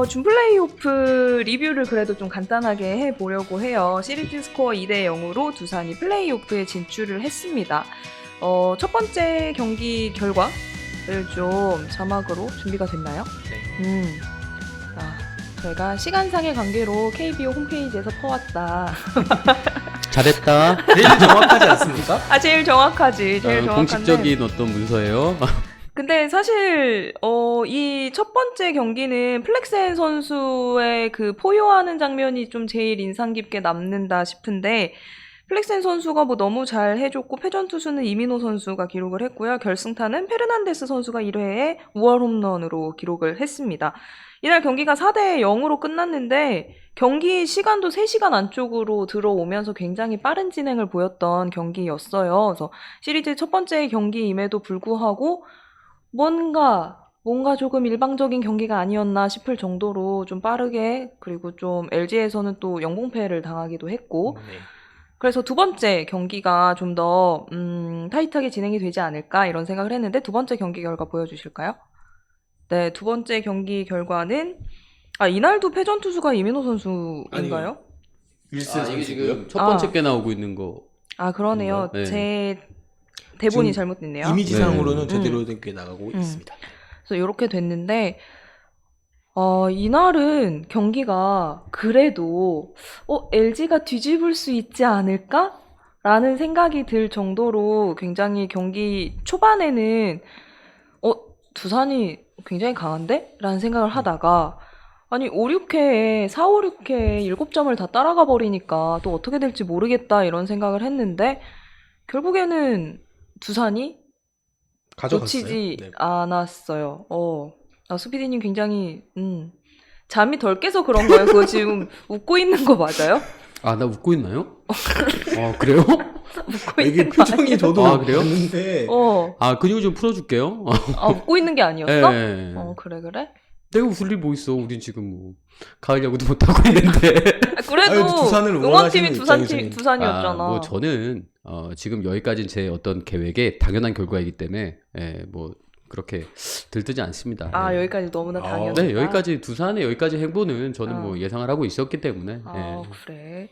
준 플레이오프 리뷰를 그래도 좀 간단하게 해보려고 해요. 시리즈 스코어 2대 0으로 두산이 플레이오프에 진출을 했습니다. 첫 번째 경기 결과를 좀 자막으로 준비가 됐나요? 네. 저희가 시간상의 관계로 KBO 홈페이지에서 퍼왔다. 잘했다. 제일 정확하지 않습니까? 제일 정확하지. 제일 정확한데. 공식적인 어떤 문서예요. 근데 사실 이 첫 번째 경기는 플렉센 선수의 그 포효하는 장면이 좀 제일 인상 깊게 남는다 싶은데 플렉센 선수가 뭐 너무 잘 해줬고 패전 투수는 이민호 선수가 기록을 했고요. 결승타는 페르난데스 선수가 1회에 우월 홈런으로 기록을 했습니다. 이날 경기가 4대 0으로 끝났는데 경기 시간도 3시간 안쪽으로 들어오면서 굉장히 빠른 진행을 보였던 경기였어요. 그래서 시리즈 첫 번째 경기임에도 불구하고 뭔가 조금 일방적인 경기가 아니었나 싶을 정도로 좀 빠르게, 그리고 좀 LG에서는 또 영봉패를 당하기도 했고, 네. 그래서 두 번째 경기가 좀 더 타이트하게 진행이 되지 않을까 이런 생각을 했는데, 두 번째 경기 결과 보여주실까요? 네, 두 번째 경기 결과는 이날도 패전 투수가 이민호 선수인가요? 윌슨 이게 선수고요. 지금 첫 번째 게 나오고 있는 거. 그러네요. 네. 제 대본이 지금 잘못됐네요. 이미지상으로는 네. 제대로 된 게 나가고 있습니다. 그래서 이렇게 됐는데 이날은 경기가 그래도 LG가 뒤집을 수 있지 않을까? 라는 생각이 들 정도로 굉장히 경기 초반에는 두산이 굉장히 강한데? 라는 생각을 하다가 5, 6회에 4, 5, 6회에 7점을 다 따라가 버리니까 또 어떻게 될지 모르겠다 이런 생각을 했는데 결국에는 두산이 가져갔어요. 놓치지 네. 않았어요. 수피디님 굉장히 잠이 덜 깨서 그런 거예요. 그거 지금 웃고 있는 거 맞아요? 나 웃고 있나요? 그래요? 웃고 이게 있는 거 표정이 아니에요? 저도 그래요? 봤는데 근육 좀 풀어줄게요. 웃고 있는 게 아니었어? 예. 그래? 내가 웃을 일 뭐 있어? 우린 지금 뭐 가을 야구도 못 하고 있는데. 그래도 두산을 응원팀이 응원하시는 두산이었잖아. 뭐 저는 지금 여기까지는 제 어떤 계획에 당연한 결과이기 때문에 뭐 그렇게 들뜨지 않습니다. 예. 여기까지 너무나 당연하다. 네, 여기까지 두산의 여기까지 행보는 저는 뭐 예상을 하고 있었기 때문에. 그래.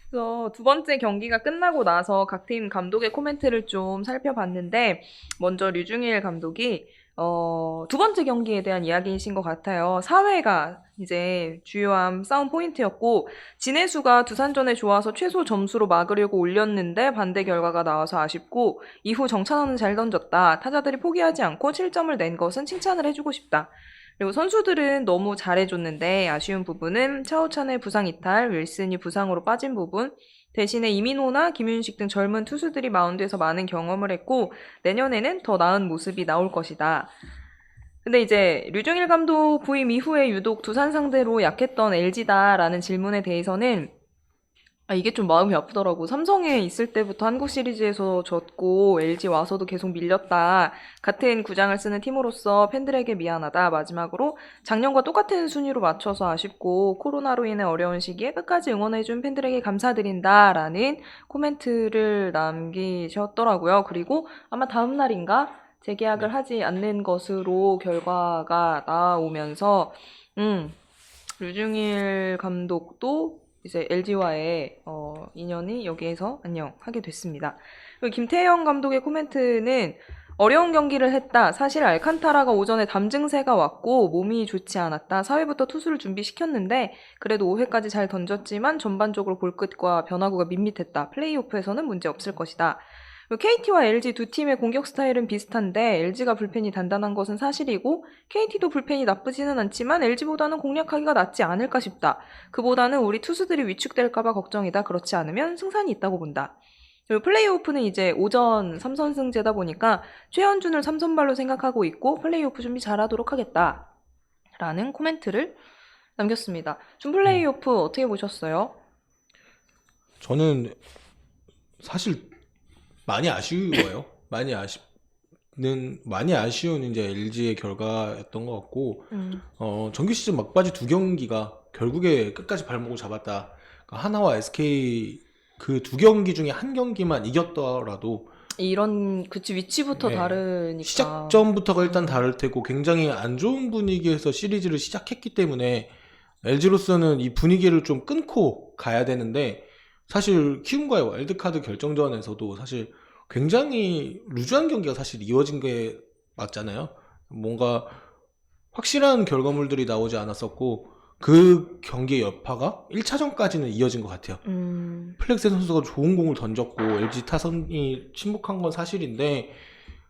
그래서 두 번째 경기가 끝나고 나서 각 팀 감독의 코멘트를 좀 살펴봤는데 먼저 류중일 감독이 두 번째 경기에 대한 이야기이신 것 같아요. 4회가 이제 주요한 싸움 포인트였고 진해수가 두산전에 좋아서 최소 점수로 막으려고 올렸는데 반대 결과가 나와서 아쉽고 이후 정찬원은 잘 던졌다. 타자들이 포기하지 않고 7점을 낸 것은 칭찬을 해주고 싶다. 그리고 선수들은 너무 잘해줬는데 아쉬운 부분은 차우찬의 부상 이탈, 윌슨이 부상으로 빠진 부분, 대신에 이민호나 김윤식 등 젊은 투수들이 마운드에서 많은 경험을 했고 내년에는 더 나은 모습이 나올 것이다. 근데 이제 류중일 감독 부임 이후에 유독 두산 상대로 약했던 LG다라는 질문에 대해서는 이게 좀 마음이 아프더라고. 삼성에 있을 때부터 한국 시리즈에서 졌고 LG 와서도 계속 밀렸다. 같은 구장을 쓰는 팀으로서 팬들에게 미안하다. 마지막으로 작년과 똑같은 순위로 맞춰서 아쉽고 코로나로 인해 어려운 시기에 끝까지 응원해준 팬들에게 감사드린다라는 코멘트를 남기셨더라고요. 그리고 아마 다음 날인가 재계약을 하지 않는 것으로 결과가 나오면서 류중일 감독도 이제 LG와의 인연이 여기에서 안녕하게 됐습니다. 그리고 김태형 감독의 코멘트는 어려운 경기를 했다. 사실 알칸타라가 오전에 담 증세가 왔고 몸이 좋지 않았다. 4회부터 투수를 준비시켰는데 그래도 5회까지 잘 던졌지만 전반적으로 볼끝과 변화구가 밋밋했다. 플레이오프에서는 문제 없을 것이다. KT와 LG 두 팀의 공격 스타일은 비슷한데 LG가 불펜이 단단한 것은 사실이고 KT도 불펜이 나쁘지는 않지만 LG보다는 공략하기가 낫지 않을까 싶다. 그보다는 우리 투수들이 위축될까봐 걱정이다. 그렇지 않으면 승산이 있다고 본다. 그리고 플레이오프는 이제 오전 3선승제다 보니까 최현준을 3선발로 생각하고 있고 플레이오프 준비 잘하도록 하겠다. 라는 코멘트를 남겼습니다. 준 플레이오프 어떻게 보셨어요? 저는 사실 많이 아쉬워요. 많이 아쉬운 이제 LG의 결과였던 것 같고 정규 시즌 막바지 두 경기가 결국에 끝까지 발목을 잡았다. 그러니까 하나와 SK 그 두 경기 중에 한 경기만 이겼더라도 이런 그치 위치부터 네. 다르니까. 시작점부터가 일단 다를 테고 굉장히 안 좋은 분위기에서 시리즈를 시작했기 때문에 LG로서는 이 분위기를 좀 끊고 가야 되는데 사실 키움과의 와일드카드 결정전에서도 사실 굉장히 루즈한 경기가 사실 이어진 게 맞잖아요. 뭔가 확실한 결과물들이 나오지 않았었고 그 경기의 여파가 1차전까지는 이어진 것 같아요. 플렉스 선수가 좋은 공을 던졌고 LG 타선이 침묵한 건 사실인데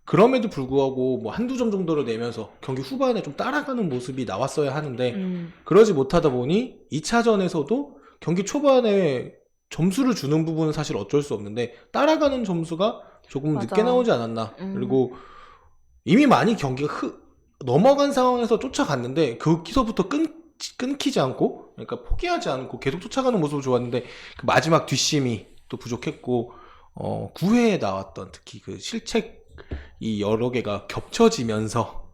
그럼에도 불구하고 뭐 한두 점 정도를 내면서 경기 후반에 좀 따라가는 모습이 나왔어야 하는데 그러지 못하다 보니 2차전에서도 경기 초반에 점수를 주는 부분은 사실 어쩔 수 없는데 따라가는 점수가 조금 맞아. 늦게 나오지 않았나. 그리고 이미 많이 경기가 넘어간 상황에서 쫓아갔는데 거기서부터 끊기지 않고 그러니까 포기하지 않고 계속 쫓아가는 모습을 좋았는데 그 마지막 뒷심이 또 부족했고 9회에 나왔던 특히 그 실책이 여러 개가 겹쳐지면서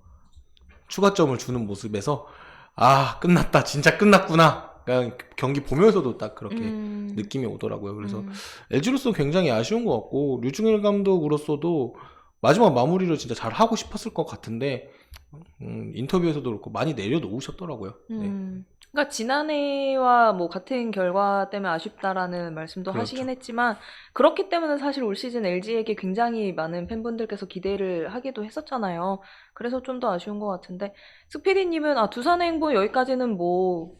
추가점을 주는 모습에서 아 끝났다 진짜 끝났구나 그냥 경기 보면서도 딱 그렇게 느낌이 오더라고요. 그래서 LG로서 굉장히 아쉬운 것 같고 류중일 감독으로서도 마지막 마무리를 진짜 잘 하고 싶었을 것 같은데 인터뷰에서도 그렇고 많이 내려놓으셨더라고요. 네. 그러니까 지난해와 뭐 같은 결과 때문에 아쉽다라는 말씀도 그렇죠. 하시긴 했지만 그렇기 때문에 사실 올 시즌 LG에게 굉장히 많은 팬분들께서 기대를 하기도 했었잖아요. 그래서 좀 더 아쉬운 것 같은데 스피디님은 두산의 행보 여기까지는 뭐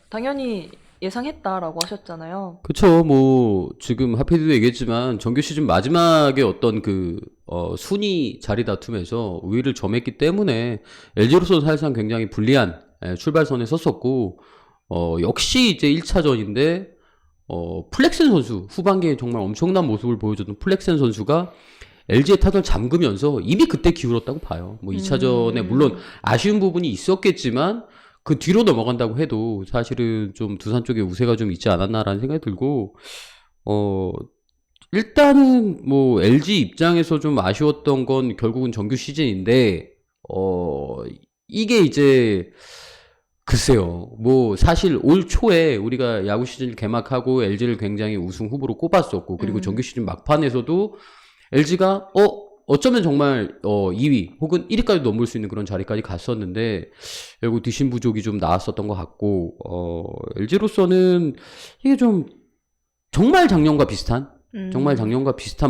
당연히 예상했다라고 하셨잖아요. 그쵸. 뭐 지금 하피드도 얘기했지만 정규 시즌 마지막에 어떤 그 순위 자리 다툼에서 우위를 점했기 때문에 LG로서는 사실상 굉장히 불리한 출발선에 섰었고 역시 이제 1차전인데 플렉센 선수 후반기에 정말 엄청난 모습을 보여줬던 플렉센 선수가 LG의 타선을 잠그면서 입이 그때 기울었다고 봐요. 뭐 2차전에 물론 아쉬운 부분이 있었겠지만 그 뒤로 넘어간다고 해도 사실은 좀 두산 쪽에 우세가 좀 있지 않았나라는 생각이 들고 일단은 뭐 LG 입장에서 좀 아쉬웠던 건 결국은 정규 시즌인데 이게 이제 글쎄요. 뭐 사실 올 초에 우리가 야구 시즌 개막하고 LG를 굉장히 우승 후보로 꼽았었고 그리고 정규 시즌 막판에서도 LG가 어쩌면 정말 2위 혹은 1위까지 넘을 수 있는 그런 자리까지 갔었는데 결국 뒷심 부족이 좀 나왔었던 것 같고 LG로서는 이게 좀 정말 작년과 비슷한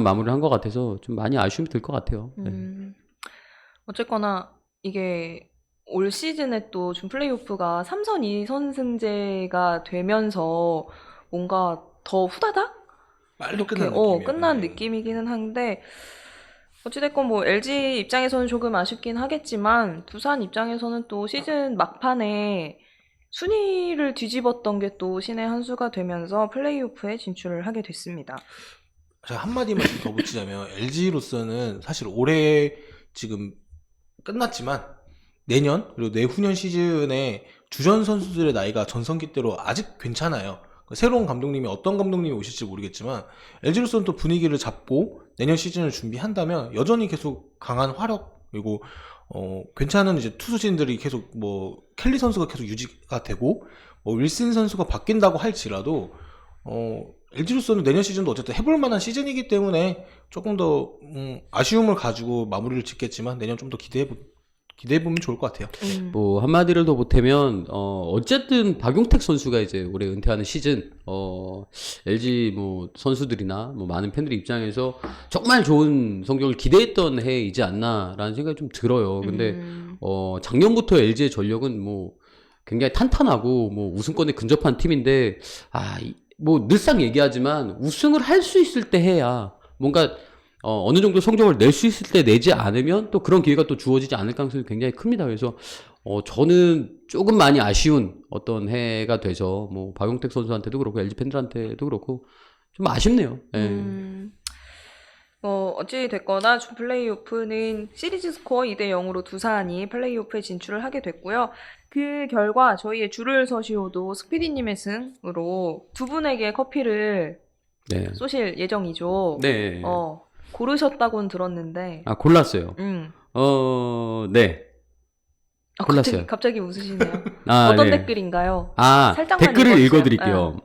마무리를 한 것 같아서 좀 많이 아쉬움이 들 것 같아요. 네. 어쨌거나 이게 올 시즌에 또 준 플레이오프가 3선 2선승제가 되면서 뭔가 더 후다닥 빨리 이렇게 끝난 느낌이에요. 끝난 네. 느낌이기는 한데 어찌됐건 뭐 LG 입장에서는 조금 아쉽긴 하겠지만 두산 입장에서는 또 시즌 막판에 순위를 뒤집었던 게 또 신의 한 수가 되면서 플레이오프에 진출을 하게 됐습니다. 제가 한마디만 좀 더 붙이자면 LG로서는 사실 올해 지금 끝났지만 내년 그리고 내후년 시즌에 주전 선수들의 나이가 전성기대로 아직 괜찮아요. 새로운 감독님이 어떤 감독님이 오실지 모르겠지만 LG로서는 또 분위기를 잡고 내년 시즌을 준비한다면 여전히 계속 강한 화력 그리고 괜찮은 이제 투수진들이 계속 뭐 켈리 선수가 계속 유지가 되고 뭐 윌슨 선수가 바뀐다고 할지라도 LG로서는 내년 시즌도 어쨌든 해볼 만한 시즌이기 때문에 조금 더 아쉬움을 가지고 마무리를 짓겠지만 내년 좀 더 기대해보면 좋을 것 같아요. 뭐 한마디를 더 보태면 어쨌든 박용택 선수가 이제 올해 은퇴하는 시즌 LG 뭐 선수들이나 뭐 많은 팬들 입장에서 정말 좋은 성적을 기대했던 해이지 않나라는 생각이 좀 들어요. 근데 작년부터 LG의 전력은 뭐 굉장히 탄탄하고 뭐 우승권에 근접한 팀인데 뭐 늘상 얘기하지만 우승을 할 수 있을 때 해야 뭔가 어느 정도 성적을 낼 수 있을 때 내지 않으면 또 그런 기회가 또 주어지지 않을 가능성이 굉장히 큽니다. 그래서 저는 조금 많이 아쉬운 어떤 해가 돼서 뭐 박용택 선수한테도 그렇고 LG 팬들한테도 그렇고 좀 아쉽네요. 어찌 됐거나 준 플레이오프는 시리즈 스코어 2대 0으로 두산이 플레이오프에 진출을 하게 됐고요. 그 결과 저희의 줄을 서시오도 스피디님의 승으로 두 분에게 커피를 네. 쏘실 예정이죠. 네. 고르셨다고는 들었는데. 골랐어요. 네. 골랐어요. 갑자기 웃으시네요. 어떤 네. 댓글인가요? 살짝만 댓글을 읽어주세요. 읽어드릴게요.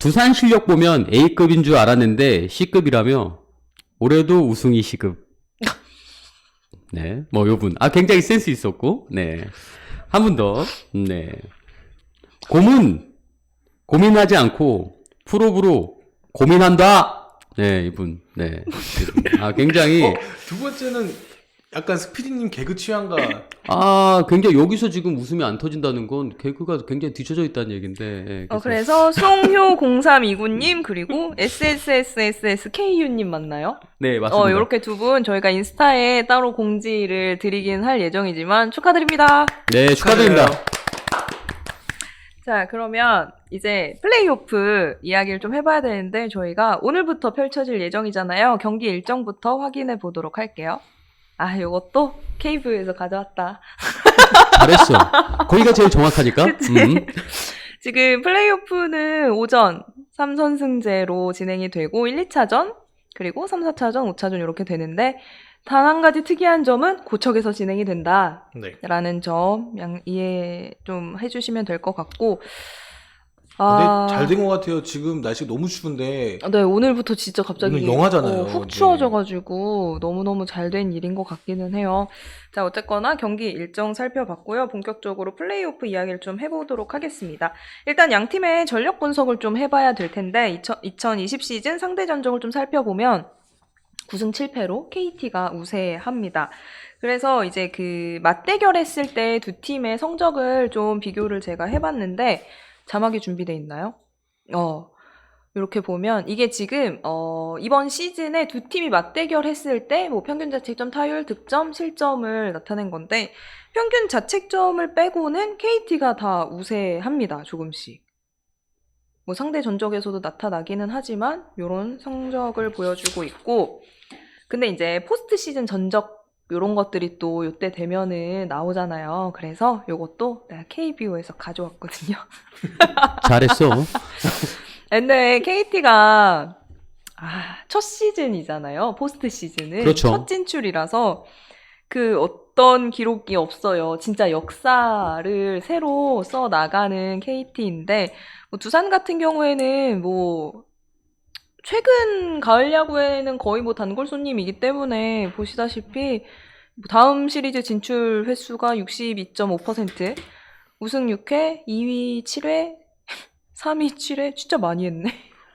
두산 실력 보면 A급인 줄 알았는데 C급이라며 올해도 우승이 C급. 네, 뭐 요분 굉장히 센스 있었고, 네, 한 분 더, 네, 고민하지 않고 프로브로 고민한다. 네, 이분, 네, 굉장히 두 번째는 약간 스피디님 개그 취향과 굉장히 여기서 지금 웃음이 안 터진다는 건 개그가 굉장히 뒤쳐져 있다는 얘기인데. 네, 그래서 송효0329님 그리고 SSSSSKU님 맞나요? 네, 맞습니다. 이렇게 두 분 저희가 인스타에 따로 공지를 드리긴 할 예정이지만 축하드립니다. 네, 축하드립니다. 자, 그러면 이제 플레이오프 이야기를 좀 해봐야 되는데 저희가 오늘부터 펼쳐질 예정이잖아요. 경기 일정부터 확인해 보도록 할게요. 요것도 KBO에서 가져왔다. 잘했어. 거기가 제일 정확하니까. 그치? 지금 플레이오프는 오전 3선승제로 진행이 되고 1, 2차전 그리고 3, 4차전, 5차전 이렇게 되는데 단 한 가지 특이한 점은 고척에서 진행이 된다. 네. 라는 점 이해 좀 해주시면 될 것 같고 근데 잘 된 것 같아요. 지금 날씨가 너무 추운데 네, 오늘부터 진짜 갑자기 오늘 영하잖아요. 훅 네. 추워져가지고 너무너무 잘 된 일인 것 같기는 해요. 자, 어쨌거나 경기 일정 살펴봤고요. 본격적으로 플레이오프 이야기를 좀 해보도록 하겠습니다. 일단 양 팀의 전력 분석을 좀 해봐야 될 텐데 2020 시즌 상대 전적을 좀 살펴보면 9승 7패로 KT가 우세합니다. 그래서 이제 그 맞대결했을 때 두 팀의 성적을 좀 비교를 제가 해봤는데 자막이 준비돼 있나요? 이렇게 보면 이게 지금 이번 시즌에 두 팀이 맞대결했을 때 뭐 평균 자책점, 타율, 득점, 실점을 나타낸 건데 평균 자책점을 빼고는 KT가 다 우세합니다. 조금씩. 뭐 상대 전적에서도 나타나기는 하지만 이런 성적을 보여주고 있고 근데 이제 포스트 시즌 전적 요런 것들이 또 요때 되면은 나오잖아요. 그래서 요것도 내가 KBO에서 가져왔거든요. 잘했어. 근데 KT가 첫 시즌이잖아요. 포스트 시즌은 그렇죠. 첫 진출이라서 그 어떤 기록이 없어요. 진짜 역사를 새로 써 나가는 KT인데 뭐 두산 같은 경우에는 뭐 최근 가을 야구에는 거의 뭐 단골 손님이기 때문에 보시다시피 다음 시리즈 진출 횟수가 62.5%, 우승 6회, 2위 7회, 3위 7회, 진짜 많이 했네.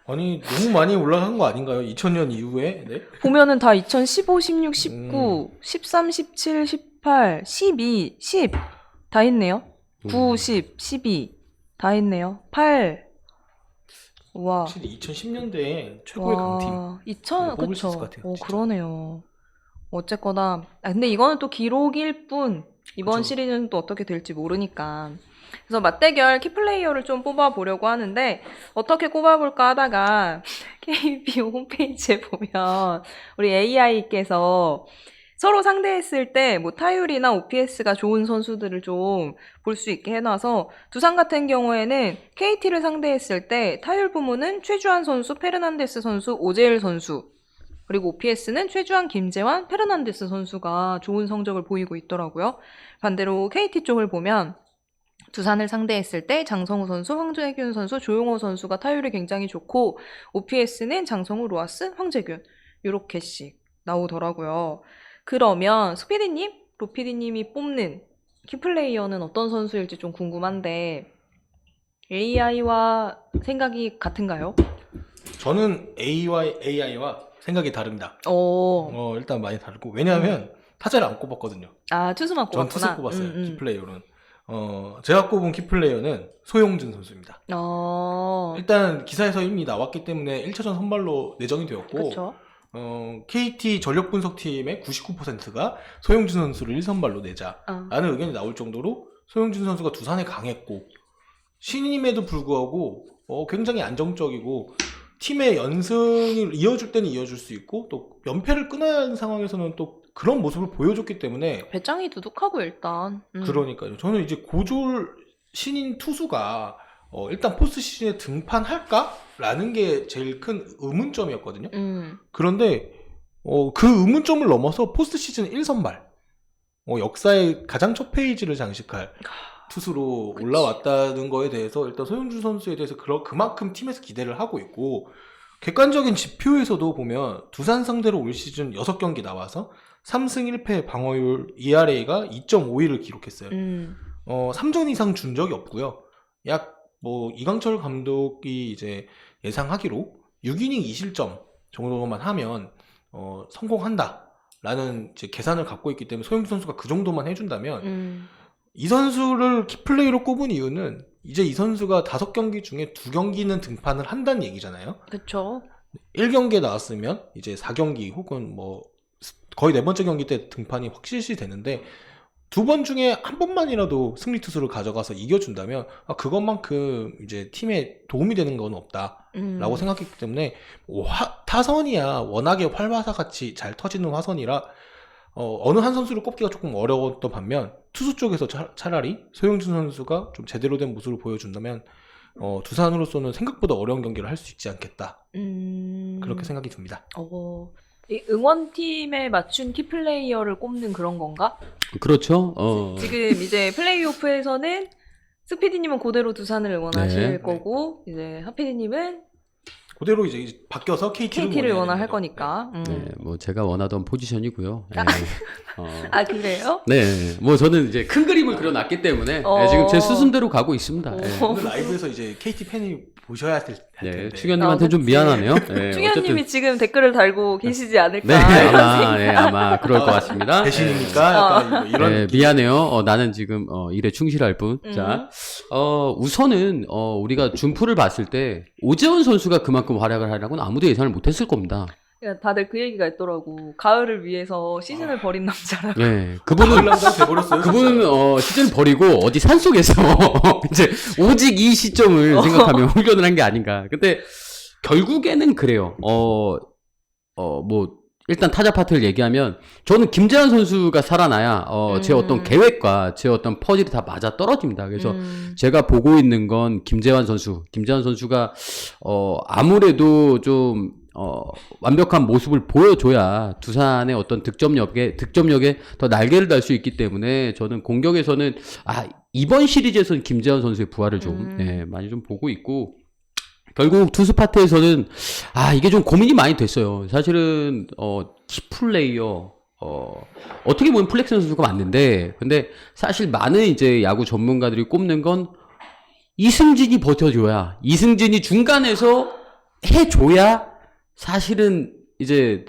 아니 너무 많이 올라간 거 아닌가요? 2000년 이후에? 네? 보면은 다 2015, 16, 19, 13, 17, 18, 12, 10 다 했네요. 9, 10, 12 다 했네요. 8 와. 확실히 2010년대에 최고의 강팀 2000 뽑을 수 그쵸. 있을 것 같아요, 진짜. 그러네요. 어쨌거나 근데 이거는 또 기록일 뿐 이번 그쵸. 시리즈는 또 어떻게 될지 모르니까 그래서 맞대결 키플레이어를 좀 뽑아보려고 하는데 어떻게 꼽아볼까 하다가 KBO 홈페이지에 보면 우리 AI께서 서로 상대했을 때 뭐 타율이나 OPS가 좋은 선수들을 좀 볼 수 있게 해놔서 두산 같은 경우에는 KT를 상대했을 때 타율 부문은 최주환 선수, 페르난데스 선수, 오재일 선수 그리고 OPS는 최주환, 김재환, 페르난데스 선수가 좋은 성적을 보이고 있더라고요. 반대로 KT 쪽을 보면 두산을 상대했을 때 장성우 선수, 황재균 선수, 조용호 선수가 타율이 굉장히 좋고 OPS는 장성우, 로하스, 황재균 이렇게씩 나오더라고요. 그러면 수피디님, 로피디님이 뽑는 키플레이어는 어떤 선수일지 좀 궁금한데 AI와 생각이 같은가요? 저는 AI와 생각이 다릅니다. 일단 많이 다르고 왜냐하면 타자를 안 꼽았거든요. 투수만 꼽았구나. 전 투수 꼽았어요. 키플레이어는. 제가 꼽은 키플레이어는 소용준 선수입니다. 일단 기사에서 이미 나왔기 때문에 1차전 선발로 내정이 되었고 그쵸. KT 전력 분석팀의 99%가 소용준 선수를 1선발로 내자 라는 의견이 나올 정도로 소용준 선수가 두산에 강했고 신임에도 불구하고 굉장히 안정적이고 팀의 연승을 이어줄 때는 이어줄 수 있고 또 연패를 끊어야 하는 상황에서는 또 그런 모습을 보여줬기 때문에 배짱이 두둑하고 일단. 그러니까요. 저는 이제 고졸 신인 투수가 일단 포스트 시즌에 등판할까라는 게 제일 큰 의문점이었거든요. 그런데 그 의문점을 넘어서 포스트 시즌 1선발 역사의 가장 첫 페이지를 장식할 투수로 그치. 올라왔다는 거에 대해서 일단 소영준 선수에 대해서 그만큼 팀에서 기대를 하고 있고, 객관적인 지표에서도 보면 두산 상대로 올 시즌 6경기 나와서 3승 1패 방어율 ERA가 2.51을 기록했어요. 3전 이상 준 적이 없고요. 약 뭐 이강철 감독이 이제 예상하기로 6이닝 2실점 정도만 하면 성공한다라는 이제 계산을 갖고 있기 때문에 소영준 선수가 그 정도만 해준다면 이 선수를 키플레이로 꼽은 이유는 이제 이 선수가 5경기 중에 2경기는 등판을 한다는 얘기잖아요. 그쵸. 1경기에 나왔으면 이제 4경기 혹은 뭐 거의 4번째 경기 때 등판이 확실시 되는데, 2번 중에 한 번만이라도 승리 투수를 가져가서 이겨준다면 그것만큼 이제 팀에 도움이 되는 건 없다라고 생각했기 때문에, 타선이야 워낙에 활화사 같이 잘 터지는 화선이라 어느 한 선수를 꼽기가 조금 어려웠던 반면, 투수 쪽에서 차라리 소영준 선수가 좀 제대로 된 모습을 보여준다면 두산으로서는 생각보다 어려운 경기를 할 수 있지 않겠다, 그렇게 생각이 듭니다. 이 응원팀에 맞춘 키플레이어를 꼽는 그런 건가? 그렇죠. 지금 이제 플레이오프에서는 스피디님은 그대로 두산을 응원하실 네. 거고, 이제 하피디님은 그대로 이제 바뀌어서 KT를 원할 거니까. 네, 뭐 제가 원하던 포지션이고요. 네. 아, 그래요? 네, 뭐 저는 이제 큰 그림을 그려놨기 때문에 네, 지금 제 수순대로 가고 있습니다. 네. 오늘 라이브에서 이제 KT 팬이 보셔야 될 텐데. 네, 충현님한테 좀 미안하네요. 네, 충현님이 지금 댓글을 달고 계시지 않을까? 네, 이런 생각. 아마 그럴 것 같습니다. 대신이니까 약간 뭐 이런 네, 느낌. 미안해요. 나는 지금 일에 충실할 뿐. 자, 우선은 우리가 준프를 봤을 때 오재원 선수가 그만큼 활약을 하려고는 아무도 예상을 못했을 겁니다. 그러니까 다들 그 얘기가 있더라고. 가을을 위해서 시즌을 버린 남자라고. 네, 그분은 남자 돼버렸어요. 그분은 시즌 버리고 어디 산속에서 이제 오직 이 시점을 생각하며 훈련을 한 게 아닌가. 근데 결국에는 그래요. 뭐 일단 타자 파트를 얘기하면 저는 김재환 선수가 살아나야 제 어떤 계획과 제 어떤 퍼즐이 다 맞아 떨어집니다. 그래서 제가 보고 있는 건 김재환 선수가 아무래도 좀 완벽한 모습을 보여줘야 두산의 어떤 득점력에 더 날개를 달 수 있기 때문에 저는 공격에서는 이번 시리즈에서는 김재환 선수의 부활을 좀 많이 좀 보고 있고, 결국 투수 파트에서는 이게 좀 고민이 많이 됐어요. 사실은 키플레이어 어떻게 보면 플렉슨 선수가 맞는데, 근데 사실 많은 이제 야구 전문가들이 꼽는 건 이승진이 버텨줘야, 이승진이 중간에서 해줘야 사실은 이제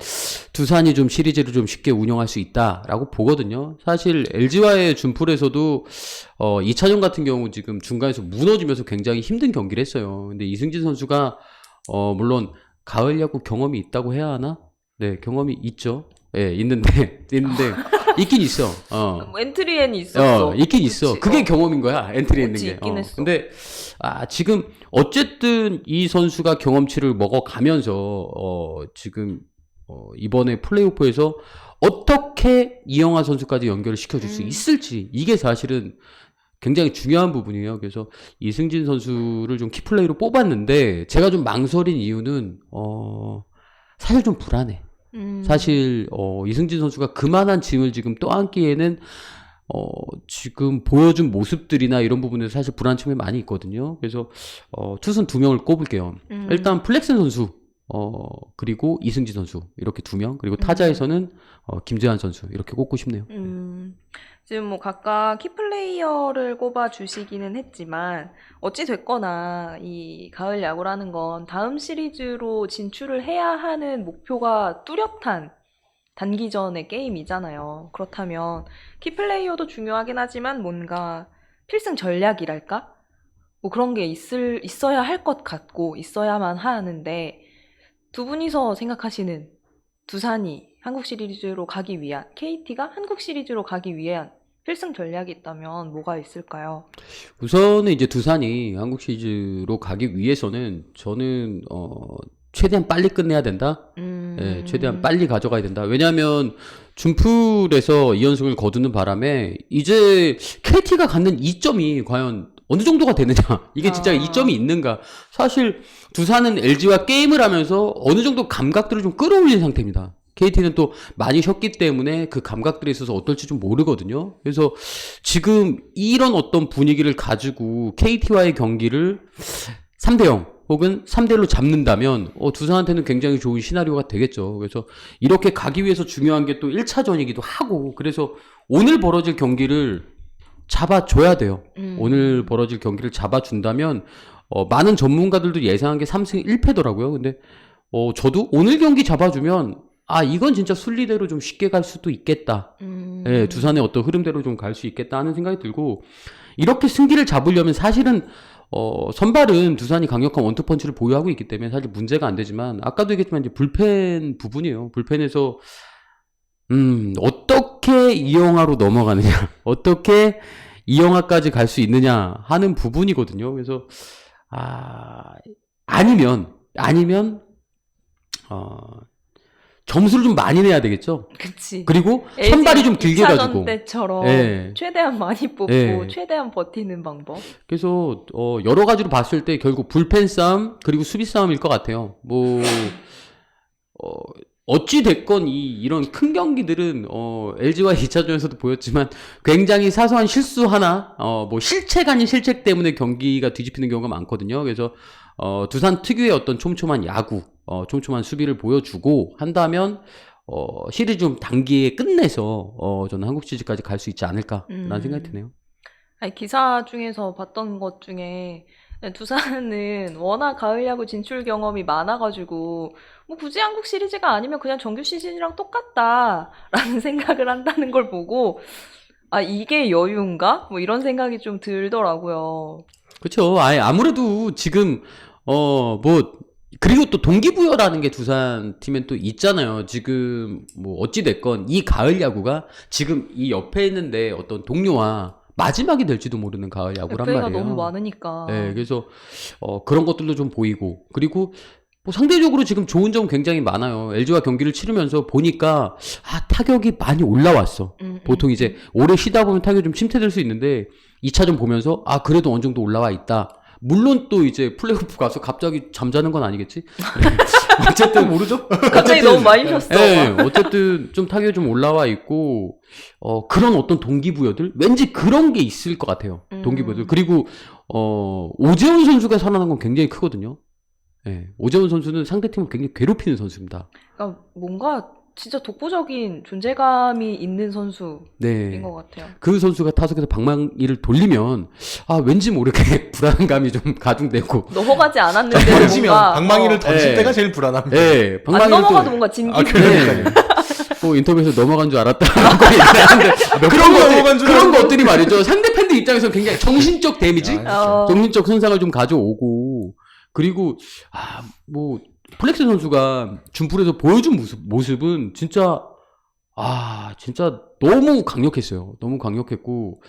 두산이 좀 시리즈를 좀 쉽게 운영할 수 있다라고 보거든요. 사실 LG와의 준풀에서도 2차전 같은 경우 지금 중간에서 무너지면서 굉장히 힘든 경기를 했어요. 근데 이승진 선수가 물론 가을 야구 경험이 있다고 해야 하나? 네, 경험이 있죠. 예, 있는데 있긴 있어. 엔트리엔 있었어. 있긴 있어. 그치? 그게 경험인 거야. 엔트리에 있는 게. 있긴 했어. 근데 지금 어쨌든 이 선수가 경험치를 먹어가면서 지금 이번에 플레이오프에서 어떻게 이영하 선수까지 연결을 시켜줄 수 있을지, 이게 사실은 굉장히 중요한 부분이에요. 그래서 이승진 선수를 좀 키플레이로 뽑았는데 제가 좀 망설인 이유는 사실 좀 불안해. 사실 이승진 선수가 그만한 짐을 지금 떠안기에는 지금 보여준 모습들이나 이런 부분에서 사실 불안 측면이 많이 있거든요. 그래서 투수는 2명을 꼽을게요. 일단 플렉슨 선수, 그리고 이승진 선수, 이렇게 2명, 그리고 타자에서는 김재환 선수, 이렇게 꼽고 싶네요. 지금 뭐 각각 키플레이어를 꼽아 주시기는 했지만, 어찌 됐거나 이 가을 야구라는 건 다음 시리즈로 진출을 해야 하는 목표가 뚜렷한 단기전의 게임이잖아요. 그렇다면 키플레이어도 중요하긴 하지만 뭔가 필승 전략이랄까? 뭐 그런 게 있어야 할 것 같고 있어야만 하는데, 두 분이서 생각하시는 두산이 한국 시리즈로 가기 위한, KT가 한국 시리즈로 가기 위한 필승 전략이 있다면 뭐가 있을까요? 우선은 이제 두산이 한국 시리즈로 가기 위해서는 저는 최대한 빨리 끝내야 된다. 네, 최대한 빨리 가져가야 된다. 왜냐하면 준풀에서 2연승을 거두는 바람에 이제 KT가 갖는 2점이 과연 어느 정도가 되느냐, 이게 진짜 2점이 있는가. 사실 두산은 LG와 게임을 하면서 어느 정도 감각들을 좀 끌어올린 상태입니다. KT는 또 많이 쉬었기 때문에 그 감각들에 있어서 어떨지 좀 모르거든요. 그래서 지금 이런 어떤 분위기를 가지고 KT와의 경기를 3대0 혹은 3대1로 잡는다면 두산한테는 굉장히 좋은 시나리오가 되겠죠. 그래서 이렇게 가기 위해서 중요한 게 또 1차전이기도 하고, 그래서 오늘 벌어질 경기를 잡아줘야 돼요. 오늘 벌어질 경기를 잡아준다면 많은 전문가들도 예상한 게 3승 1패더라고요. 근데 저도 오늘 경기 잡아주면 이건 진짜 순리대로 좀 쉽게 갈 수도 있겠다. 예, 두산의 어떤 흐름대로 좀 갈 수 있겠다 하는 생각이 들고, 이렇게 승기를 잡으려면 사실은 선발은 두산이 강력한 원투펀치를 보유하고 있기 때문에 사실 문제가 안 되지만, 아까도 얘기했지만 이제 불펜 부분이에요. 불펜에서 어떻게 이영하로 넘어가느냐, 어떻게 이영하까지 갈 수 있느냐 하는 부분이거든요. 그래서 아니면 점수를 좀 많이 내야 되겠죠. 그치. 그리고 선발이 좀 길게 2차전 가지고. 때처럼 예. 최대한 많이 뽑고 예. 최대한 버티는 방법. 그래서 여러 가지로 봤을 때 결국 불펜 싸움 그리고 수비 싸움일 것 같아요. 뭐 어찌 됐건 이런 큰 경기들은 LG와 2차전에서도 보였지만 굉장히 사소한 실수 하나, 뭐 실책 아닌 실책 때문에 경기가 뒤집히는 경우가 많거든요. 그래서 두산 특유의 어떤 촘촘한 야구, 촘촘한 수비를 보여주고 한다면 시리즈 좀 단기에 끝내서 저는 한국 시리즈까지 갈 수 있지 않을까라는 생각이 드네요. 아니, 기사 중에서 봤던 것 중에 두산은 워낙 가을 야구 진출 경험이 많아가지고 뭐 굳이 한국 시리즈가 아니면 그냥 정규 시즌이랑 똑같다라는 생각을 한다는 걸 보고 이게 여유인가? 뭐 이런 생각이 좀 들더라고요. 그렇죠. 아무래도 지금 그리고 또 동기부여라는 게 두산 팀엔 또 있잖아요. 지금 뭐 어찌 됐건 이 가을 야구가 지금 이 옆에 있는데 어떤 동료와 마지막이 될지도 모르는 가을 야구란 FA가 말이에요. 너무 많으니까. 네, 그래서 그런 것들도 좀 보이고, 그리고 뭐 상대적으로 지금 좋은 점 굉장히 많아요. LG와 경기를 치르면서 보니까 타격이 많이 올라왔어. 보통 이제 오래 쉬다 보면 타격이 좀 침체될 수 있는데 2차전 보면서 그래도 어느 정도 올라와 있다. 물론 또 이제 플레이오프 가서 갑자기 잠자는 건 아니겠지? 어쨌든 모르죠? 갑자기 너무 많이 쉬었어. 네, 어쨌든 좀 타격이 좀 올라와 있고, 그런 어떤 동기부여들? 왠지 그런 게 있을 것 같아요. 동기부여들. 그리고, 오재훈 선수가 살아난 건 굉장히 크거든요. 네, 오재훈 선수는 상대팀을 굉장히 괴롭히는 선수입니다. 그러니까 뭔가 진짜 독보적인 존재감이 있는 선수인 네. 것 같아요. 그 선수가 타석에서 방망이를 돌리면 왠지 모르게 불안감이 좀 가중되고. 넘어가지 않았는데도 던지면 뭔가 방망이를 던질 네. 때가 제일 불안합니다. 네, 안 넘어가도 뭔가 진기. 그러니까요. 뭐 인터뷰에서 넘어간 줄 알았다라고 얘기하는데 그런 것들이 말이죠. 상대 팬들 입장에서 굉장히 정신적 데미지, 정신적 손상을 좀 가져오고, 그리고 뭐 플렉스 선수가 준풀에서 보여준 모습은 진짜 너무 강력했어요. 너무 강력했고,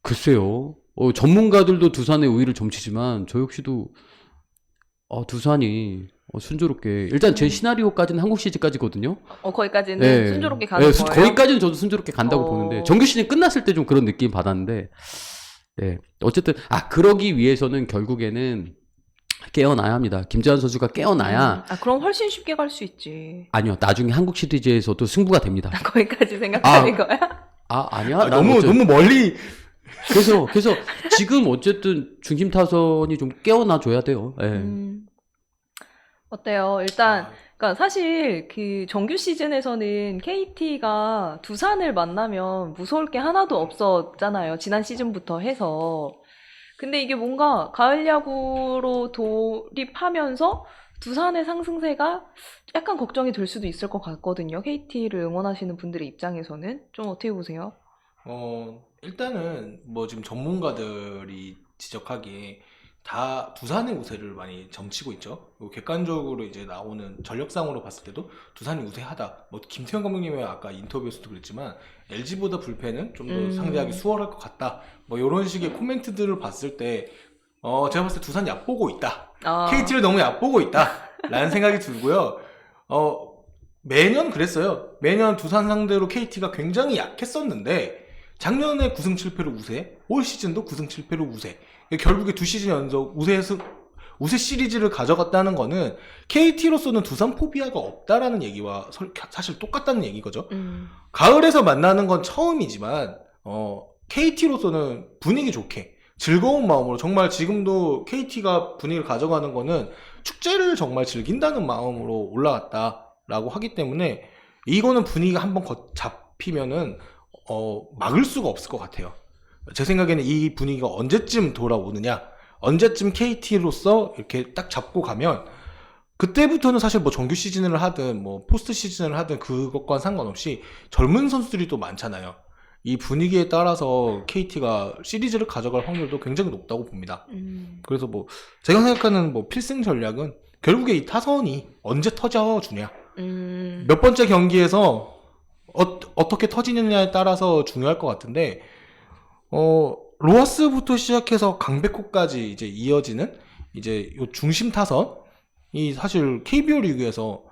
글쎄요. 전문가들도 두산의 우위를 점치지만 저 역시도 두산이 순조롭게, 일단 제 시나리오까지는 한국 시리즈까지거든요. 거기까지는 네. 순조롭게 가는 거예요. 거기까지는 저도 순조롭게 간다고 보는데, 정규 시즌 끝났을 때 좀 그런 느낌 받았는데, 네. 어쨌든 그러기 위해서는 결국에는 깨어나야 합니다. 김재환 선수가 깨어나야. 그럼 훨씬 쉽게 갈 수 있지. 아니요, 나중에 한국 시리즈에서도 승부가 됩니다. 거기까지 생각하는 거야? 아니야. 너무 멀리. 그래서 지금 어쨌든 중심 타선이 좀 깨어나 줘야 돼요. 네. 어때요? 일단 그러니까 사실 그 정규 시즌에서는 KT가 두산을 만나면 무서울 게 하나도 없었잖아요. 지난 시즌부터 해서. 근데 이게 뭔가 가을 야구로 돌입하면서 두산의 상승세가 약간 걱정이 될 수도 있을 것 같거든요. KT를 응원하시는 분들의 입장에서는. 좀 어떻게 보세요? 일단은 뭐 지금 전문가들이 지적하기에 다 두산의 우세를 많이 점치고 있죠. 그리고 객관적으로 이제 나오는 전력상으로 봤을 때도 두산이 우세하다. 뭐 김태형 감독님의 아까 인터뷰에서도 그랬지만 LG보다 불펜은 좀 더 상대하기 수월할 것 같다. 뭐 이런 식의 코멘트들을 봤을 때 제가 봤을 때 두산이 얕보고 있다. KT를 너무 얕보고 있다. 라는 생각이 들고요. 매년 그랬어요. 매년 두산 상대로 KT가 굉장히 약했었는데 작년에 9승 7패로 우세, 올 시즌도 9승 7패로 우세. 결국에 두 시즌 연속 우세 시리즈를 가져갔다는 거는 KT로서는 두산 포비아가 없다라는 얘기와 사실 똑같다는 얘기거죠. 가을에서 만나는 건 처음이지만 KT로서는 분위기 좋게 즐거운 마음으로 정말 지금도 KT가 분위기를 가져가는 거는 축제를 정말 즐긴다는 마음으로 올라갔다라고 하기 때문에 이거는 분위기가 한번 잡히면은 막을 수가 없을 것 같아요. 제 생각에는 이 분위기가 언제쯤 돌아오느냐, 언제쯤 KT로서 이렇게 딱 잡고 가면 그때부터는 사실 뭐 정규 시즌을 하든 뭐 포스트 시즌을 하든 그것과는 상관없이 젊은 선수들이 또 많잖아요. 이 분위기에 따라서 KT가 시리즈를 가져갈 확률도 굉장히 높다고 봅니다. 그래서 뭐 제가 생각하는 뭐 필승 전략은 결국에 이 타선이 언제 터져주냐, 몇 번째 경기에서 어떻게 터지느냐에 따라서 중요할 것 같은데 로하스부터 시작해서 강백호까지 이제 이어지는 이제 요 중심 타선이 사실 KBO 리그에서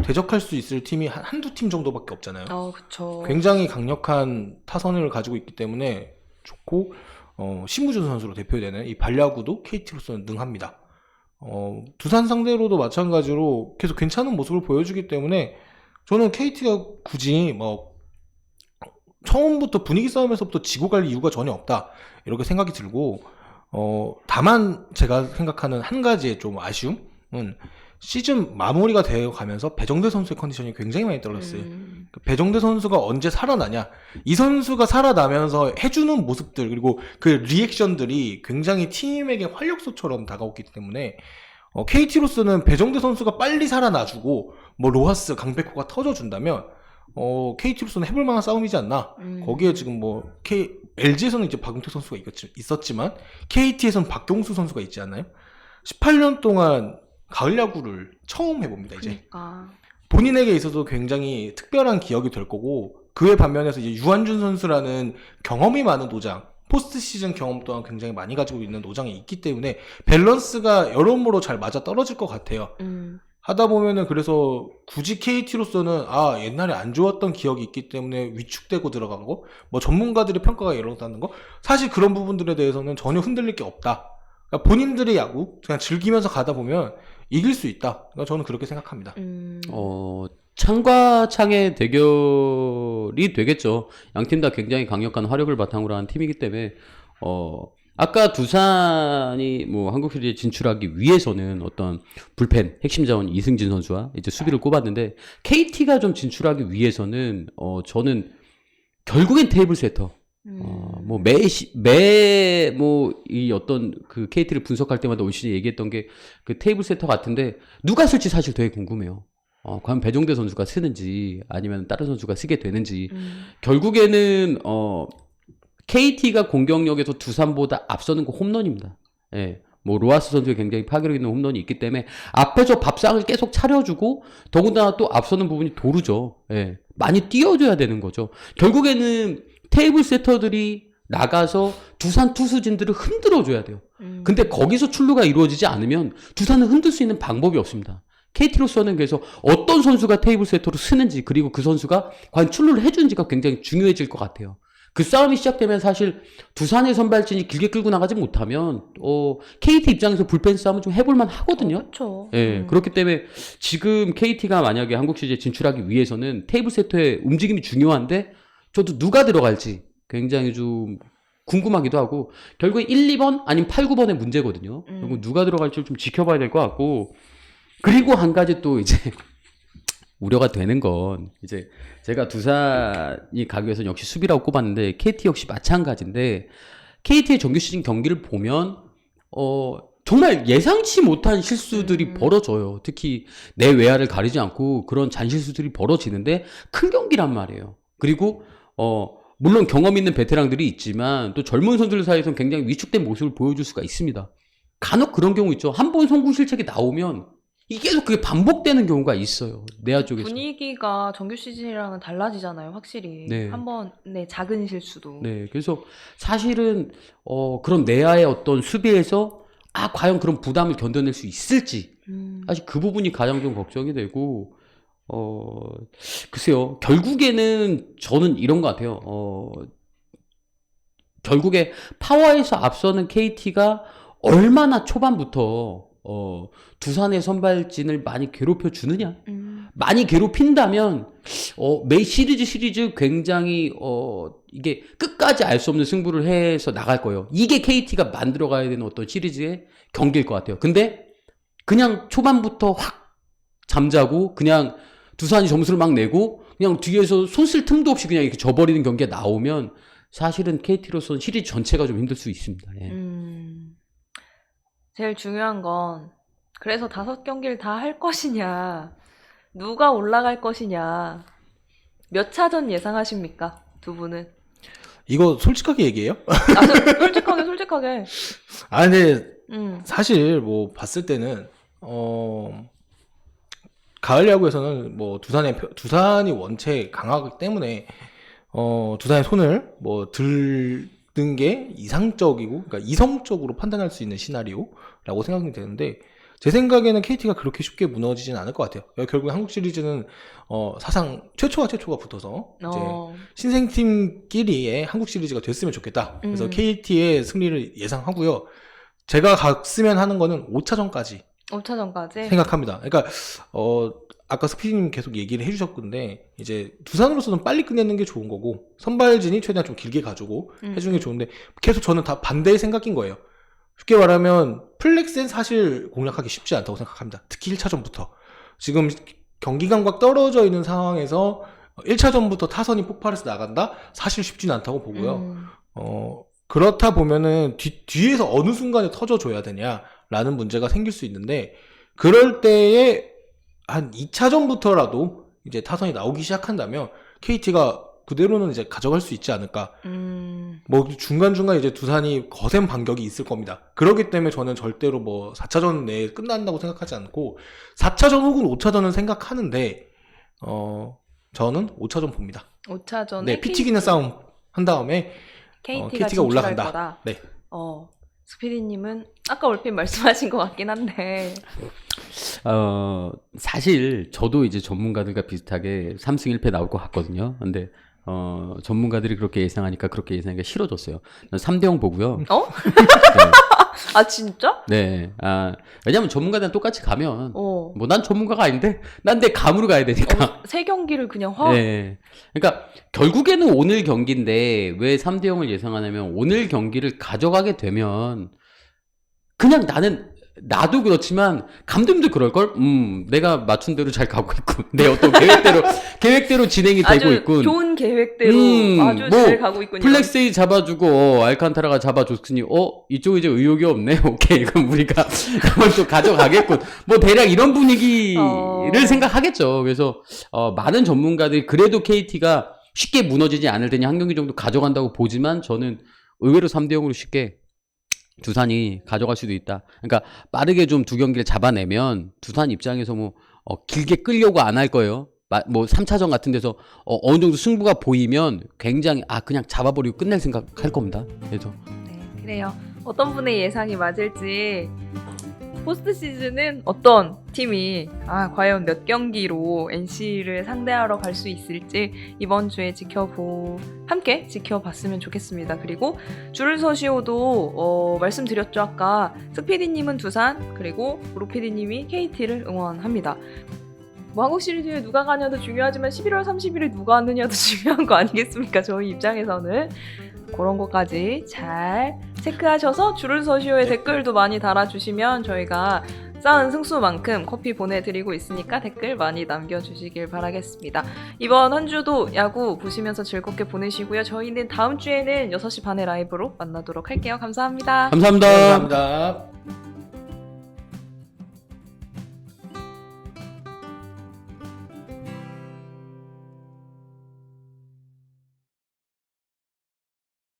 대적할 수 있을 팀이 한두 팀 정도밖에 없잖아요. 그쵸. 굉장히 강력한 타선을 가지고 있기 때문에 좋고 심우준 선수로 대표되는 이 발야구도 KT로서는 능합니다. 두산 상대로도 마찬가지로 계속 괜찮은 모습을 보여주기 때문에 저는 KT가 굳이 뭐 처음부터 분위기 싸움에서부터 지고 갈 이유가 전혀 없다 이렇게 생각이 들고 다만 제가 생각하는 한 가지의 좀 아쉬움은 시즌 마무리가 되어 가면서 배정대 선수의 컨디션이 굉장히 많이 떨어졌어요. 배정대 선수가 언제 살아나냐, 이 선수가 살아나면서 해주는 모습들 그리고 그 리액션들이 굉장히 팀에게 활력소처럼 다가오기 때문에 KT로서는 배정대 선수가 빨리 살아나주고 뭐 로하스, 강백호가 터져준다면 KT로서는 해볼 만한 싸움이지 않나. 거기에 지금 뭐 LG에서는 이제 박용택 선수가 있었지만 KT에서는 박경수 선수가 있지 않나요? 18년 동안 가을 야구를 처음 해봅니다. 이제 그러니까. 본인에게 있어서 굉장히 특별한 기억이 될 거고 그에 반면에서 이제 유한준 선수라는 경험이 많은 노장, 포스트 시즌 경험 또한 굉장히 많이 가지고 있는 노장이 있기 때문에 밸런스가 여러모로 잘 맞아 떨어질 것 같아요. 하다 보면은 그래서 굳이 KT로서는 옛날에 안 좋았던 기억이 있기 때문에 위축되고 들어간 거, 뭐 전문가들의 평가가 이런다는 거, 사실 그런 부분들에 대해서는 전혀 흔들릴 게 없다. 그러니까 본인들의 야구 그냥 즐기면서 가다 보면 이길 수 있다. 그러니까 저는 그렇게 생각합니다. 창과 창의 대결이 되겠죠. 양팀 다 굉장히 강력한 화력을 바탕으로 한 팀이기 때문에 아까 두산이 뭐 한국 시리즈에 진출하기 위해서는 어떤 불펜 핵심 자원 이승진 선수와 이제 수비를 꼽았는데 KT가 좀 진출하기 위해서는 저는 결국엔 테이블 세터 뭐 이 어떤 그 KT를 분석할 때마다 올 시즌 얘기했던 게 그 테이블 세터 같은데 누가 쓸지 사실 되게 궁금해요. 과연 배종대 선수가 쓰는지 아니면 다른 선수가 쓰게 되는지 결국에는 KT가 공격력에서 두산보다 앞서는 거 홈런입니다. 예. 뭐 로하스 선수의 굉장히 파괴력 있는 홈런이 있기 때문에 앞에서 밥상을 계속 차려주고 더군다나 또 앞서는 부분이 도루죠. 예. 많이 띄워줘야 되는 거죠. 결국에는 테이블 세터들이 나가서 두산 투수진들을 흔들어줘야 돼요. 근데 거기서 출루가 이루어지지 않으면 두산은 흔들 수 있는 방법이 없습니다. KT로서는 그래서 어떤 선수가 테이블 세터로 쓰는지 그리고 그 선수가 과연 출루를 해주는지가 굉장히 중요해질 것 같아요. 그 싸움이 시작되면 사실 두산의 선발진이 길게 끌고 나가지 못하면 KT 입장에서 불펜 싸움은 좀 해볼만 하거든요. 그렇죠. 예, 그렇기 때문에 지금 KT가 만약에 한국 시리즈에 진출하기 위해서는 테이블 세터의 움직임이 중요한데 저도 누가 들어갈지 굉장히 좀 궁금하기도 하고 결국에 1, 2번 아니면 8, 9번의 문제거든요. 그리고 누가 들어갈지 좀 지켜봐야 될 것 같고 그리고 한 가지 또 이제 우려가 되는 건 이제 제가 두산이 가기 위해서 역시 수비라고 꼽았는데 KT 역시 마찬가지인데 KT의 정규 시즌 경기를 보면 정말 예상치 못한 실수들이 벌어져요. 특히 내 외야를 가리지 않고 그런 잔실수들이 벌어지는데 큰 경기란 말이에요. 그리고 물론 경험 있는 베테랑들이 있지만 또 젊은 선수들 사이에서는 굉장히 위축된 모습을 보여줄 수가 있습니다. 간혹 그런 경우 있죠. 한 번 송구 실책이 나오면 이게 계속 그게 반복되는 경우가 있어요. 내야 쪽에서. 분위기가 정규 시즌이랑은 달라지잖아요, 확실히. 네. 한 번의 작은 실수도. 네, 그래서 사실은 그런 내야의 어떤 수비에서 과연 그런 부담을 견뎌낼 수 있을지 사실 그 부분이 가장 좀 걱정이 되고 글쎄요. 결국에는 저는 이런 것 같아요. 결국에 파워에서 앞서는 KT가 얼마나 초반부터 두산의 선발진을 많이 괴롭혀 주느냐? 많이 괴롭힌다면 매 시리즈 굉장히 이게 끝까지 알 수 없는 승부를 해서 나갈 거예요. 이게 KT가 만들어가야 되는 어떤 시리즈의 경기일 것 같아요. 근데 그냥 초반부터 확 잠자고 그냥 두산이 점수를 막 내고 그냥 뒤에서 손 쓸 틈도 없이 그냥 이렇게 져버리는 경기가 나오면 사실은 KT로서는 시리즈 전체가 좀 힘들 수 있습니다. 예. 제일 중요한 건 그래서 5경기를 다 할 것이냐, 누가 올라갈 것이냐, 몇 차전 예상하십니까? 두 분은? 이거 솔직하게 얘기해요? 솔직하게. 아, 근데 음. 사실 뭐 봤을 때는 가을 야구에서는 뭐 두산이 원체 강하기 때문에 두산의 손을 뭐 들는 게 이상적이고, 그러니까 이성적으로 판단할 수 있는 시나리오라고 생각이 되는데, 제 생각에는 KT가 그렇게 쉽게 무너지진 않을 것 같아요. 결국 한국 시리즈는 사상 최초가 붙어서 이제 신생팀끼리의 한국 시리즈가 됐으면 좋겠다. 그래서 KT의 승리를 예상하고요. 제가 갔으면 하는 거는 5차전까지 5차전까지? 생각합니다. 그러니까 아까 스피디님 계속 얘기를 해주셨는데, 이제 두산으로서는 빨리 끝내는 게 좋은 거고 선발진이 최대한 좀 길게 가지고 해주는 게 좋은데, 계속 저는 다 반대의 생각인 거예요. 쉽게 말하면 플렉스는 사실 공략하기 쉽지 않다고 생각합니다. 특히 1차전부터 지금 경기 감각 떨어져 있는 상황에서 1차전부터 타선이 폭발해서 나간다? 사실 쉽지는 않다고 보고요. 그렇다 보면은 뒤에서 어느 순간에 터져줘야 되냐라는 문제가 생길 수 있는데, 그럴 때에 한 2차전부터라도 이제 타선이 나오기 시작한다면 KT가 그대로는 이제 가져갈 수 있지 않을까. 뭐 중간중간 이제 두산이 거센 반격이 있을 겁니다. 그렇기 때문에 저는 절대로 뭐 4차전 내에 끝난다고 생각하지 않고 4차전 혹은 5차전은 생각하는데 저는 5차전 봅니다. 5차전에 네, 피 튀기는 싸움 한 다음에 KT가 올라간다. 거다. 네. 스피디님은 아까 얼핏 말씀하신 것 같긴 한데. 사실 저도 이제 전문가들과 비슷하게 3승 1패 나올 것 같거든요. 근데 전문가들이 그렇게 예상하니까 그렇게 예상하기가 싫어졌어요. 3대0 보고요. 네. 아, 진짜? 네. 왜냐면 전문가들은 똑같이 가면 뭐 난 전문가가 아닌데 난 내 감으로 가야 되니까. 3경기를 그냥 확. 네. 그러니까 결국에는 오늘 경기인데 왜 3대0을 예상하냐면, 오늘 경기를 가져가게 되면 그냥 나도 그렇지만 감독도 그럴걸? 내가 맞춘 대로 잘 가고 있고 내 어떤 계획대로 진행이 되고 아주 있군. 좋은 계획대로 아주 뭐 잘 가고 있군요. 플렉스이 잡아주고 알칸타라가 잡아줬으니 이쪽 이제 의욕이 없네. 오케이, 그럼 우리가 한번 또 가져가겠군. 뭐 대략 이런 분위기를 생각하겠죠. 그래서 많은 전문가들이 그래도 KT가 쉽게 무너지지 않을 테니 한 경기 정도 가져간다고 보지만, 저는 의외로 3대0으로 쉽게 두산이 가져갈 수도 있다. 그러니까 빠르게 좀 2경기를 잡아내면 두산 입장에서 뭐 길게 끌려고 안 할 거예요. 뭐 3차전 같은 데서 어느 정도 승부가 보이면 굉장히 그냥 잡아버리고 끝낼 생각할 겁니다. 그래서 네, 그래요. 어떤 분의 예상이 맞을지, 포스트 시즌은 어떤 팀이 과연 몇 경기로 NC를 상대하러 갈 수 있을지 이번 주에 함께 지켜봤으면 좋겠습니다. 그리고 줄을 서시오도 말씀드렸죠. 아까 스피디님은 두산, 그리고 로피디님이 KT를 응원합니다. 뭐 한국 시리즈에 누가 가냐도 중요하지만 11월 30일에 누가 왔느냐도 중요한 거 아니겠습니까? 저희 입장에서는 그런 것까지 잘 체크하셔서 줄을 서시오의 댓글도 많이 달아주시면 저희가 쌓은 승수만큼 커피 보내드리고 있으니까 댓글 많이 남겨주시길 바라겠습니다. 이번 한 주도 야구 보시면서 즐겁게 보내시고요. 저희는 다음 주에는 6시 반에 라이브로 만나도록 할게요. 감사합니다. 감사합니다. 감사합니다.